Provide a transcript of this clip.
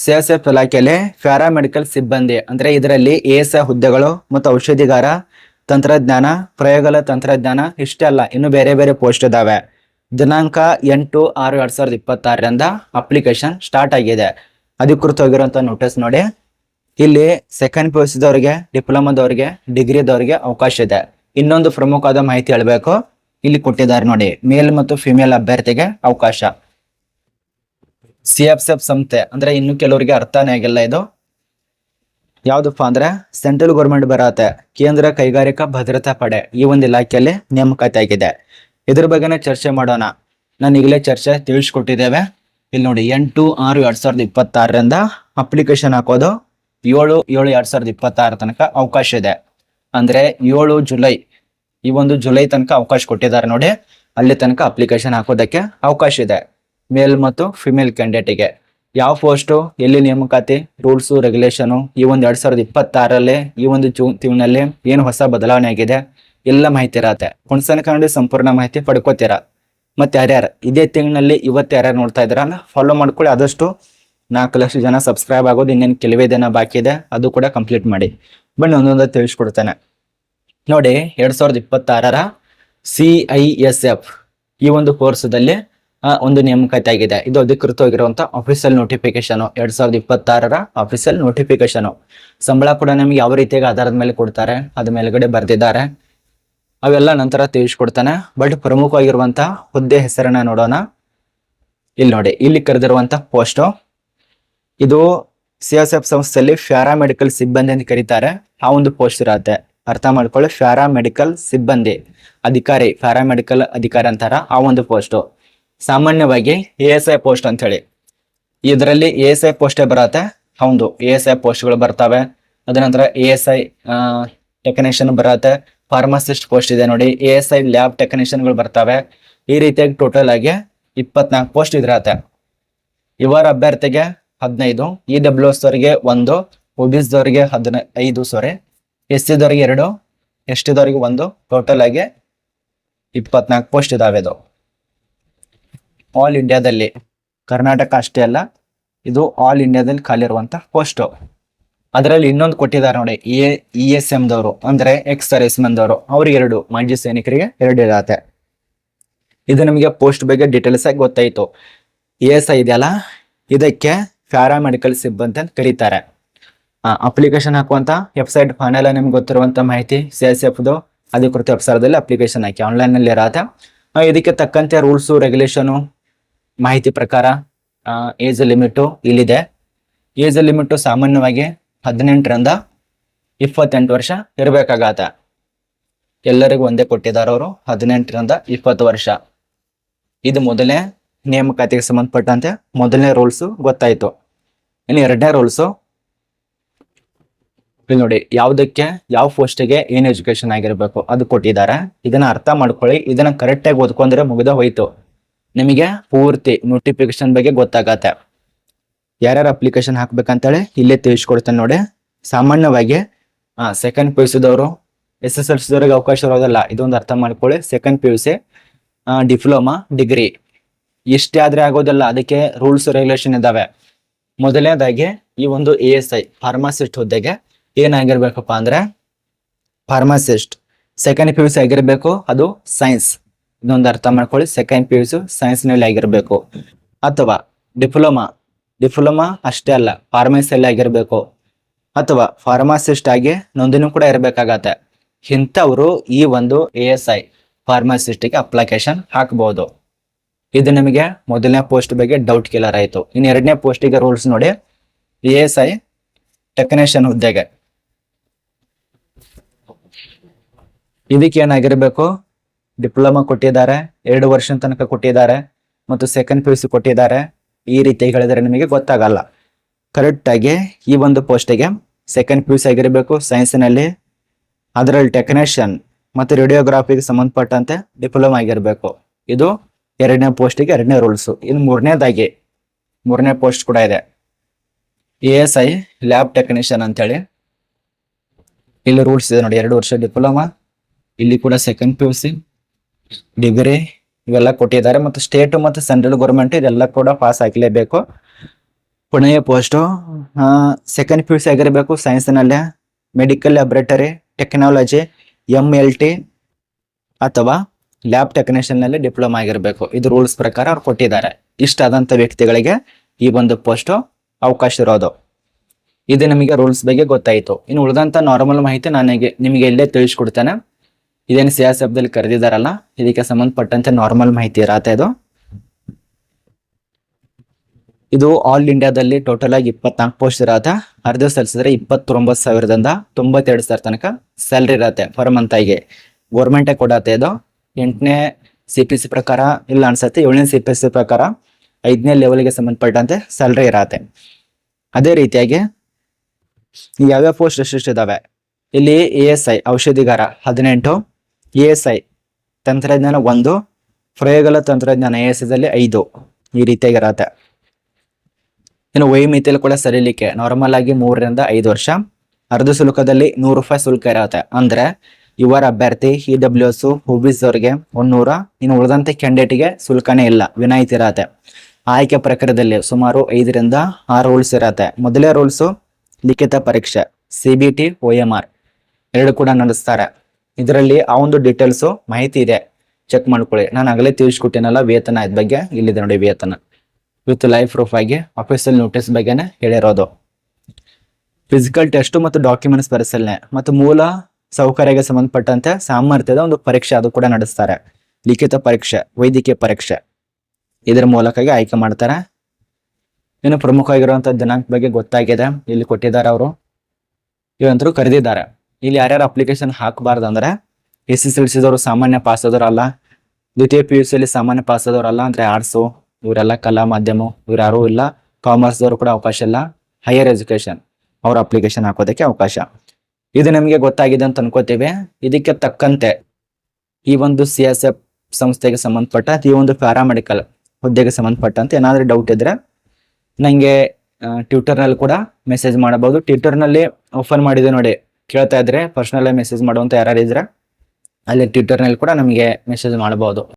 ಸಿಎಸ್ಎಫ್ ಇಲಾಖೆಯಲ್ಲಿ ಪ್ಯಾರಾಮೆಡಿಕಲ್ ಸಿಬ್ಬಂದಿ ಅಂದ್ರೆ ಇದರಲ್ಲಿ ಎಎಸ್ಐ ಹುದ್ದೆಗಳು ಮತ್ತು ಔಷಧಿಗಾರ, ತಂತ್ರಜ್ಞಾನ, ಪ್ರಯೋಗಾಲಯ ತಂತ್ರಜ್ಞಾನ ಇಷ್ಟೇ ಅಲ್ಲ, ಇನ್ನು ಬೇರೆ ಬೇರೆ ಪೋಸ್ಟ್ ಇದಾವೆ. ದಿನಾಂಕ 8/6/2026 ಅಪ್ಲಿಕೇಶನ್ ಸ್ಟಾರ್ಟ್ ಆಗಿದೆ. ಅಧಿಕೃತವಾಗಿರುವಂತ ನೋಟಿಸ್ ನೋಡಿ. ಇಲ್ಲಿ ಸೆಕೆಂಡ್ PUC ದವರಿಗೆ, ಡಿಪ್ಲೊಮಾದವರಿಗೆ, ಡಿಗ್ರಿದವರಿಗೆ ಅವಕಾಶ ಇದೆ. ಇನ್ನೊಂದು ಪ್ರಮುಖವಾದ ಮಾಹಿತಿ ಹೇಳ್ಬೇಕು, ಇಲ್ಲಿ ಕೊಟ್ಟಿದ್ದಾರೆ ನೋಡಿ, ಮೇಲ್ ಮತ್ತು ಫಿಮೇಲ್ ಅಭ್ಯರ್ಥಿಗೆ ಅವಕಾಶ. ಸಿಎಫ್ಎಫ್ ಸಂಸ್ಥೆ ಅಂದ್ರೆ ಇನ್ನು ಕೆಲವರಿಗೆ ಅರ್ಥನೇ ಆಗಿಲ್ಲ. ಇದು ಯಾವ್ದಪ್ಪ ಅಂದ್ರೆ ಸೆಂಟ್ರಲ್ ಗೌರ್ಮೆಂಟ್ ಬರತ್ತೆ, ಕೇಂದ್ರ ಕೈಗಾರಿಕಾ ಭದ್ರತಾ ಪಡೆ, ಈ ಒಂದು ಇಲಾಖೆಯಲ್ಲಿ ನೇಮಕಾತಿ ಆಗಿದೆ. ಇದ್ರ ಬಗ್ಗೆನೇ ಚರ್ಚೆ ಮಾಡೋಣ. ನಾನು ಈಗಲೇ ಚರ್ಚೆ ತಿಳಿಸ್ಕೊಟ್ಟಿದ್ದೇವೆ. ಇಲ್ಲಿ ನೋಡಿ 8/6/2026 ಅಪ್ಲಿಕೇಶನ್ ಹಾಕೋದು. 7/7/2026 ತನಕ ಅವಕಾಶ ಇದೆ. ಅಂದ್ರೆ 7 ಜುಲೈ, ಈ ಒಂದು ಜುಲೈ ತನಕ ಅವಕಾಶ ಕೊಟ್ಟಿದ್ದಾರೆ ನೋಡಿ. ಅಲ್ಲಿ ತನಕ ಅಪ್ಲಿಕೇಶನ್ ಹಾಕೋದಕ್ಕೆ ಅವಕಾಶ ಇದೆ ಮೇಲ್ ಮತ್ತು ಫಿಮೇಲ್ ಕ್ಯಾಂಡಿಡೇಟಿಗೆ. ಯಾವ ಪೋಸ್ಟು, ಎಲ್ಲಿ ನೇಮಕಾತಿ, ರೂಲ್ಸು ರೆಗ್ಯುಲೇಷನು, ಈ ಒಂದು 2026 ಈ ಒಂದು ಜೂನ್ ತಿಂಗಳಲ್ಲಿ ಏನು ಹೊಸ ಬದಲಾವಣೆ ಆಗಿದೆ ಎಲ್ಲ ಮಾಹಿತಿ ಇರತ್ತೆ. ಹುಣಸನ ಕನ್ನಡ ಸಂಪೂರ್ಣ ಮಾಹಿತಿ ಪಡ್ಕೋತೀರಾ. ಮತ್ತೆ ಯಾರ್ಯಾರು ಇದೇ ತಿಂಗಳಲ್ಲಿ ಇವತ್ತು ಯಾರ್ಯಾರು ನೋಡ್ತಾ ಇದ್ದೀರಲ್ಲ, ಫಾಲೋ ಮಾಡ್ಕೊಳ್ಳಿ. ಆದಷ್ಟು 4 ಲಕ್ಷ ಜನ ಸಬ್ಸ್ಕ್ರೈಬ್ ಆಗೋದು ಇನ್ನೇನು ಕೆಲವೇ ದಿನ ಬಾಕಿ ಇದೆ, ಅದು ಕೂಡ ಕಂಪ್ಲೀಟ್ ಮಾಡಿ. ಬನ್ನಿ ಒಂದೊಂದು ತಿಳಿಸ್ಕೊಡ್ತೇನೆ ನೋಡಿ. 2026 CISF ಈ ಒಂದು ಕೋರ್ಸ್ದಲ್ಲಿ ಒಂದು ನೇಮಕಾತಿ ಆಗಿದೆ. ಇದು ಅಧಿಕೃತವಾಗಿರುವಂತ ಅಫಿಷಿಯಲ್ ನೋಟಿಫಿಕೇಶನ್. 2026 official notification. ಸಂಬಳ ಕೂಡ ನಮಗೆ ಯಾವ ರೀತಿಯಾಗಿ ಆಧಾರದ ಮೇಲೆ ಕೊಡ್ತಾರೆ, ಅದ ಮೇಲ್ಗಡೆ ಬರ್ದಿದ್ದಾರೆ, ಅವೆಲ್ಲ ನಂತರ ತಿಳಿಸ್ಕೊಡ್ತಾನೆ. ಬಟ್ ಪ್ರಮುಖವಾಗಿರುವಂತ ಹುದ್ದೆ ಹೆಸರನ್ನ ನೋಡೋಣ. ಇಲ್ಲಿ ನೋಡಿ, ಇಲ್ಲಿ ಕರೆದಿರುವಂತ ಪೋಸ್ಟ್ ಇದು CSF ಸಂಸ್ಥೆಯಲ್ಲಿ ಪ್ಯಾರಾಮೆಡಿಕಲ್ ಸಿಬ್ಬಂದಿ ಅಂತ ಕರೀತಾರೆ. ಆ ಒಂದು ಪೋಸ್ಟ್ ಇರತ್ತೆ, ಅರ್ಥ ಮಾಡ್ಕೊಳ್ಳಿ. ಪ್ಯಾರಾಮೆಡಿಕಲ್ ಸಿಬ್ಬಂದಿ ಅಧಿಕಾರಿ, ಪ್ಯಾರಾಮೆಡಿಕಲ್ ಅಧಿಕಾರಿ ಅಂತಾರ ಆ ಒಂದು ಪೋಸ್ಟ್. ಸಾಮಾನ್ಯವಾಗಿ ASI ಪೋಸ್ಟ್ ಅಂತ ಹೇಳಿ, ಇದರಲ್ಲಿ ASI ಪೋಸ್ಟೇ ಬರತ್ತೆ. ಹೌದು, ASI ಪೋಸ್ಟ್ಗಳು ಬರ್ತವೆ. ಅದ ನಂತರ ASI ಟೆಕ್ನಿಷಿಯನ್ ಬರತ್ತೆ. ಫಾರ್ಮಸಿಸ್ಟ್ ಪೋಸ್ಟ್ ಇದೆ ನೋಡಿ. ASI ಲ್ಯಾಬ್ ಟೆಕ್ನಿಷಿಯನ್ಗಳು ಬರ್ತವೆ. ಈ ರೀತಿಯಾಗಿ ಟೋಟಲ್ ಆಗಿ 24 ಪೋಸ್ಟ್ ಇದಿರತ್ತೆ. ಇವರ ಅಭ್ಯರ್ಥಿಗೆ 15, EWS ದವರಿಗೆ 1, OBC ದವರಿಗೆ 15, SC ದವರಿಗೆ 2, ST ದವರಿಗೆ 1, total ಆಗಿ 24 ಪೋಸ್ಟ್ ಇದಾವೆ. ಇದು ಆಲ್ ಇಂಡಿಯಾದಲ್ಲಿ, ಕರ್ನಾಟಕ ಅಷ್ಟೇ ಅಲ್ಲ, ಇದು ಆಲ್ ಇಂಡಿಯಾದಲ್ಲಿ ಖಾಲಿ ಇರುವಂತ ಪೋಸ್ಟ್. ಅದರಲ್ಲಿ ಇನ್ನೊಂದು ಕೊಟ್ಟಿದ್ದಾರೆ ನೋಡಿ, ESM ದವರು ಅಂದ್ರೆ ಎಕ್ಸ್ ಸರ್ವಿಸ್ ಮೆನ್ ದವರು, ಅವ್ರಿಗೆ 2, ಮಾಜಿ ಸೈನಿಕರಿಗೆ 2 ಇರತ್ತೆ. ಇದು ನಮಗೆ ಪೋಸ್ಟ್ ಬಗ್ಗೆ ಡೀಟೇಲ್ಸ್ ಆಗಿ ಗೊತ್ತಾಯ್ತು. ASI ಇದೆಯಲ್ಲ, ಇದಕ್ಕೆ ಪ್ಯಾರಾಮೆಡಿಕಲ್ ಸಿಬ್ಬಂದಿ ಅಂತ ಕರೀತಾರೆ. ಅಪ್ಲಿಕೇಶನ್ ಹಾಕುವಂತ ವೆಬ್ಸೈಟ್ ಫೈನಲ್ ನಿಮ್ಗೆ ಗೊತ್ತಿರುವಂತ ಮಾಹಿತಿ CSFದು ಅಧಿಕೃತ ವೆಬ್ಸೈಟ್ದಲ್ಲಿ ಅಪ್ಲಿಕೇಶನ್ ಹಾಕಿ ಆನ್ಲೈನ್ ನಲ್ಲಿ ಇರತ್ತೆ. ಇದಕ್ಕೆ ತಕ್ಕಂತೆ ರೂಲ್ಸು ರೆಗ್ಯುಲೇಷನು ಮಾಹಿತಿ ಪ್ರಕಾರ ಏಜ್ ಲಿಮಿಟು ಇಲ್ಲಿದೆ. ಏಜ್ ಲಿಮಿಟು ಸಾಮಾನ್ಯವಾಗಿ 18ರಿಂದ 28 ವರ್ಷ ಇರಬೇಕಾಗತ್ತೆ. ಎಲ್ಲರಿಗೂ ಒಂದೇ ಕೊಟ್ಟಿದ್ದಾರೆ ಅವರು, 18ರಿಂದ 20 ವರ್ಷ. ಇದು ಮೊದಲನೇ ನೇಮಕಾತಿಗೆ ಸಂಬಂಧಪಟ್ಟಂತೆ ಮೊದಲನೇ ರೂಲ್ಸು ಗೊತ್ತಾಯ್ತು. ಇನ್ನು ಎರಡನೇ ರೂಲ್ಸು ಇಲ್ಲಿ ನೋಡಿ, ಯಾವುದಕ್ಕೆ ಯಾವ ಪೋಸ್ಟಿಗೆ ಏನು ಎಜುಕೇಶನ್ ಆಗಿರ್ಬೇಕು ಅದು ಕೊಟ್ಟಿದ್ದಾರೆ. ಇದನ್ನ ಅರ್ಥ ಮಾಡ್ಕೊಳ್ಳಿ. ಇದನ್ನ ಕರೆಕ್ಟಾಗಿ ಓದ್ಕೊಂಡ್ರೆ ಮುಗಿದ ಹೋಯ್ತು, ನಿಮಗೆ ಪೂರ್ತಿ ನೋಟಿಫಿಕೇಶನ್ ಬಗ್ಗೆ ಗೊತ್ತಾಗತ್ತೆ. ಯಾರ್ಯಾರು ಅಪ್ಲಿಕೇಶನ್ ಹಾಕ್ಬೇಕಂತೇಳಿ ಇಲ್ಲೇ ತಿಳಿಸ್ಕೊಡ್ತೇನೆ ನೋಡಿ. ಸಾಮಾನ್ಯವಾಗಿ ಸೆಕೆಂಡ್ PUC ದವರು, SSLC ದವರಿಗೆ ಅವಕಾಶ ಇರೋದಲ್ಲ, ಇದೊಂದು ಅರ್ಥ ಮಾಡ್ಕೊಳ್ಳಿ. ಸೆಕೆಂಡ್ PUC, ಡಿಪ್ಲೊಮಾ, ಡಿಗ್ರಿ ಇಷ್ಟೇ ಆದ್ರೆ ಆಗೋದಿಲ್ಲ, ಅದಕ್ಕೆ ರೂಲ್ಸ್ ರೆಗ್ಯುಲೇಷನ್ ಇದಾವೆ. ಮೊದಲನೇದಾಗಿ ಈ ಒಂದು ASI ಫಾರ್ಮಾಸಿಸ್ಟ್ ಹುದ್ದೆಗೆ ಏನಾಗಿರ್ಬೇಕಪ್ಪ ಅಂದ್ರೆ, ಫಾರ್ಮಾಸಿಸ್ಟ್ ಸೆಕೆಂಡ್ PUC ಆಗಿರ್ಬೇಕು, ಅದು ಸೈನ್ಸ್. ಇದೊಂದು ಅರ್ಥ ಮಾಡ್ಕೊಳ್ಳಿ. ಸೆಕೆಂಡ್ PUC ಸೈನ್ಸ್ ನಲ್ಲಿ ಆಗಿರ್ಬೇಕು. ಅಥವಾ ಡಿಪ್ಲೊಮಾ ಅಷ್ಟೇ ಅಲ್ಲ, ಫಾರ್ಮಸಿಯಲ್ಲಿ ಆಗಿರ್ಬೇಕು. ಅಥವಾ ಫಾರ್ಮಾಸಿಸ್ಟ್ ಆಗಿ ನೋಂದಣಿ ಕೂಡ ಇರಬೇಕಾಗತ್ತೆ. ಇಂಥವ್ರು ಈ ಒಂದು ASI ಫಾರ್ಮಾಸಿಸ್ಟ್ಗೆ ಅಪ್ಲಿಕೇಶನ್ ಹಾಕಬಹುದು. ಇದು ನಿಮಗೆ ಮೊದಲನೇ ಪೋಸ್ಟ್ ಬಗ್ಗೆ ಡೌಟ್ ಕಿಲ್ಲರ್ ಆಯ್ತು. ಇನ್ನು ಎರಡನೇ ಪೋಸ್ಟಿಗೆ ರೂಲ್ಸ್ ನೋಡಿ. ASI ಟೆಕ್ನಿಷಿಯನ್ ಹುದ್ದೆಗೆ ಇದಕ್ಕೆ ಏನಾಗಿರ್ಬೇಕು, ಡಿಪ್ಲೊಮಾ ಕೊಟ್ಟಿದ್ದಾರೆ, 2 ವರ್ಷ ತನಕ ಕೊಟ್ಟಿದ್ದಾರೆ, ಮತ್ತು ಸೆಕೆಂಡ್ PUC ಕೊಟ್ಟಿದ್ದಾರೆ. ಈ ರೀತಿ ಹೇಳಿದ್ರೆ ನಿಮಗೆ ಗೊತ್ತಾಗಲ್ಲ. ಕರೆಕ್ಟ್ ಆಗಿ ಈ ಒಂದು ಪೋಸ್ಟಿಗೆ ಸೆಕೆಂಡ್ PUC ಆಗಿರ್ಬೇಕು ಸೈನ್ಸ್ನಲ್ಲಿ, ಅದರಲ್ಲಿ ಟೆಕ್ನಿಷಿಯನ್ ಮತ್ತು ರೇಡಿಯೋಗ್ರಾಫಿಗೆ ಸಂಬಂಧಪಟ್ಟಂತೆ ಡಿಪ್ಲೊಮಾ ಆಗಿರ್ಬೇಕು. ಇದು ಎರಡನೇ ಪೋಸ್ಟಿಗೆ ಎರಡನೇ ರೂಲ್ಸು. ಇನ್ನು ಮೂರನೇ ಪೋಸ್ಟ್ ಕೂಡ ಇದೆ, ASI ಲ್ಯಾಬ್ ಟೆಕ್ನಿಷಿಯನ್ ಅಂತೇಳಿ. ಇಲ್ಲಿ ರೂಲ್ಸ್ ಇದೆ ನೋಡಿ, 2 ವರ್ಷ ಡಿಪ್ಲೊಮಾ, ಇಲ್ಲಿ ಕೂಡ ಸೆಕೆಂಡ್ PUC, ಡಿಗ್ರಿ ಇವೆಲ್ಲ ಕೊಟ್ಟಿದ್ದಾರೆ. ಮತ್ತು ಸ್ಟೇಟ್ ಮತ್ತು ಸೆಂಟ್ರಲ್ ಗೌರ್ಮೆಂಟ್ ಇದೆಲ್ಲ ಕೂಡ ಪಾಸ್ ಆಗಲೇಬೇಕು. ಪುಣೆಯ post second P U C ಆಗಿರಬೇಕು ಸೈನ್ಸ್ನಲ್ಲೇ, ಮೆಡಿಕಲ್ ಲ್ಯಾಬ್ರೇಟರಿ ಟೆಕ್ನಾಲಜಿ MLT ಅಥವಾ ಲ್ಯಾಬ್ ಟೆಕ್ನಿಷಿಯನ್ನಲ್ಲಿ ಡಿಪ್ಲೊಮಾ ಆಗಿರಬೇಕು. ಇದು ರೂಲ್ಸ್ ಪ್ರಕಾರ ಅವ್ರು ಕೊಟ್ಟಿದ್ದಾರೆ. ಇಷ್ಟಾದಂಥ ವ್ಯಕ್ತಿಗಳಿಗೆ ಈ ಒಂದು ಪೋಸ್ಟು ಅವಕಾಶ ಇರೋದು. ಇದು ನಮಗೆ ರೂಲ್ಸ್ ಬಗ್ಗೆ ಗೊತ್ತಾಯಿತು. ಇನ್ನು ಉಳಿದಂಥ ನಾರ್ಮಲ್ ಮಾಹಿತಿ ನಿಮಗೆ ಇಲ್ಲೇ ತಿಳಿಸ್ಕೊಡ್ತೇನೆ. ಇದೇನು CSF ದಲ್ಲಿ ಕರೆದಿದ್ದಾರಲ್ಲ, ಇದಕ್ಕೆ ಸಂಬಂಧಪಟ್ಟಂತೆ ನಾರ್ಮಲ್ ಮಾಹಿತಿ ಇರತ್ತೆ. ಇದು ಆಲ್ ಇಂಡಿಯಾದಲ್ಲಿ ಟೋಟಲ್ ಆಗಿ 24 ಪೋಸ್ಟ್ ಇರತ್ತೆ. ಅರ್ಧ ಸಲ್ಲಿಸಿದ್ರೆ 29,000ದಿಂದ 92,000 ತನಕ ಸ್ಯಾಲ್ರಿ ಇರತ್ತೆ ಪರ್ ಮಂತ್ ಆಗಿ. ಗೌರ್ಮೆಂಟೇ ಕೊಡತ್ತೆ. ಇದು 8ನೇ CPC ಪ್ರಕಾರ ಇಲ್ಲ ಅನ್ಸತ್ತೆ, 7ನೇ CPC ಪ್ರಕಾರ 5ನೇ ಲೆವೆಲ್ಗೆ ಸಂಬಂಧಪಟ್ಟಂತೆ ಸ್ಯಾಲ್ರಿ ಇರತ್ತೆ. ಅದೇ ರೀತಿಯಾಗಿ ಯಾವ್ಯಾವ ಪೋಸ್ಟ್ ಎಷ್ಟಿದಾವೆ ಇಲ್ಲಿ: ASI ಔಷಧಿಗಾರ 18, ASI ತಂತ್ರಜ್ಞಾನ 1, ಪ್ರಯೋಗಲ ತಂತ್ರಜ್ಞಾನ ASI ದಲ್ಲಿ 5 ಈ ರೀತಿಯಾಗಿರತ್ತೆ. ಇನ್ನು ವಯೋಮಿತಿಯಲ್ಲಿ ಕೂಡ ಸರಿಲಿಕ್ಕೆ ನಾರ್ಮಲ್ ಆಗಿ 3 ರಿಂದ 5 ವರ್ಷ. ಅರ್ಧ ಶುಲ್ಕದಲ್ಲಿ 100 ರೂಪಾಯಿ ಶುಲ್ಕ ಇರತ್ತೆ. ಅಂದ್ರೆ ಇವರ ಅಭ್ಯರ್ಥಿ EWS OBC ಅವರಿಗೆ 100, ಇನ್ನು ಉಳಿದಂತೆ ಕ್ಯಾಂಡಿಡೇಟ್ಗೆ ಶುಲ್ಕನೇ ಇಲ್ಲ, ವಿನಾಯಿತಿ ಇರತ್ತೆ. ಆಯ್ಕೆ ಪ್ರಕ್ರಿಯೆಯಲ್ಲಿ ಸುಮಾರು 5 ರಿಂದ 6 ರೂಲ್ಸ್ ಇರತ್ತೆ. ಮೊದಲೇ ರೂಲ್ಸು ಲಿಖಿತ ಪರೀಕ್ಷೆ CBT OMR 2 ಕೂಡ ನಡೆಸ್ತಾರೆ. ಇದರಲ್ಲಿ ಆ ಒಂದು ಡೀಟೇಲ್ಸು ಮಾಹಿತಿ ಇದೆ, ಚೆಕ್ ಮಾಡ್ಕೊಳ್ಳಿ. ನಾನು ಆಗಲೇ ತಿಳಿಸ್ಕೊಟ್ಟೇನಲ್ಲ ವೇತನ ಇದ್ ಬಗ್ಗೆ, ಇಲ್ಲಿದೆ ನೋಡಿ ವೇತನ ವಿತ್ ಲೈಫ್ ಪ್ರೂಫ್ ಆಗಿ ಅಫಿಷಿಯಲ್ ನೋಟಿಸ್ ಬಗ್ಗೆನೇ ಹೇಳಿರೋದು. ಫಿಸಿಕಲ್ ಟೆಸ್ಟ್ ಮತ್ತು ಡಾಕ್ಯುಮೆಂಟ್ಸ್ ಪರಿಶೀಲನೆ ಮತ್ತು ಮೂಲ ಸೌಕರ್ಯಕ್ಕೆ ಸಂಬಂಧಪಟ್ಟಂತೆ ಸಾಮರ್ಥ್ಯದ ಒಂದು ಪರೀಕ್ಷೆ ಅದು ಕೂಡ ನಡೆಸ್ತಾರೆ. ಲಿಖಿತ ಪರೀಕ್ಷೆ, ವೈದ್ಯಕೀಯ ಪರೀಕ್ಷೆ ಇದರ ಮೂಲಕವಾಗಿ ಆಯ್ಕೆ ಮಾಡ್ತಾರೆ. ಇನ್ನು ಪ್ರಮುಖವಾಗಿರುವಂತಹ ದಿನಾಂಕ ಬಗ್ಗೆ ಗೊತ್ತಾಗಿದೆ, ಇಲ್ಲಿ ಕೊಟ್ಟಿದ್ದಾರೆ ಅವರು. ಇವಂತರೂ ಕರೆದಿದ್ದಾರೆ. ಇಲ್ಲಿ ಯಾರ್ಯಾರು ಅಪ್ಲಿಕೇಶನ್ ಹಾಕಬಾರ್ದು ಅಂದ್ರೆ SSLC ದವರು ಸಾಮಾನ್ಯ ಪಾಸ್ ಆದವರಲ್ಲ, ದ್ವಿತೀಯ PUC ಅಲ್ಲಿ ಸಾಮಾನ್ಯ ಪಾಸ್ ಆದವರಲ್ಲ, ಅಂದ್ರೆ ಆರ್ಟ್ಸು ಇವರೆಲ್ಲ, ಕಲಾ ಮಾಧ್ಯಮ ಇವ್ರು ಯಾರು ಇಲ್ಲ, ಕಾಮರ್ಸ್ ದವರು ಕೂಡ ಅವಕಾಶ ಇಲ್ಲ, ಹೈಯರ್ ಎಜುಕೇಶನ್ ಅವ್ರ ಅಪ್ಲಿಕೇಶನ್ ಹಾಕೋದಕ್ಕೆ ಅವಕಾಶ. ಇದು ನಮಗೆ ಗೊತ್ತಾಗಿದೆ ಅಂತ ಅನ್ಕೋತೀವಿ. ಇದಕ್ಕೆ ತಕ್ಕಂತೆ ಈ ಒಂದು CSF ಸಂಸ್ಥೆಗೆ ಸಂಬಂಧಪಟ್ಟ ಈ ಒಂದು ಪ್ಯಾರಾಮೆಡಿಕಲ್ ಹುದ್ದೆಗೆ ಸಂಬಂಧಪಟ್ಟಂತೆ ಏನಾದ್ರೂ ಡೌಟ್ ಇದ್ರೆ ನಂಗೆ ಟ್ವಿಟರ್ನಲ್ಲಿ ಕೂಡ ಮೆಸೇಜ್ ಮಾಡಬಹುದು. ಟ್ವಿಟರ್ನಲ್ಲಿ ಓಪನ್ ಮಾಡಿದೆ ನೋಡಿ, ಕೇಳ್ತಾ ಇದ್ರೆ ಪರ್ಸನಲ್ ಮೆಸೇಜ್ ಮಾಡುವಂತ ಯಾರು ಇದ್ರೆ ಅಲ್ಲಿ ಟ್ವಿಟರ್ನಲ್ಲಿ ಕೂಡ ನಮಗೆ ಮೆಸೇಜ್ ಮಾಡಬಹುದು.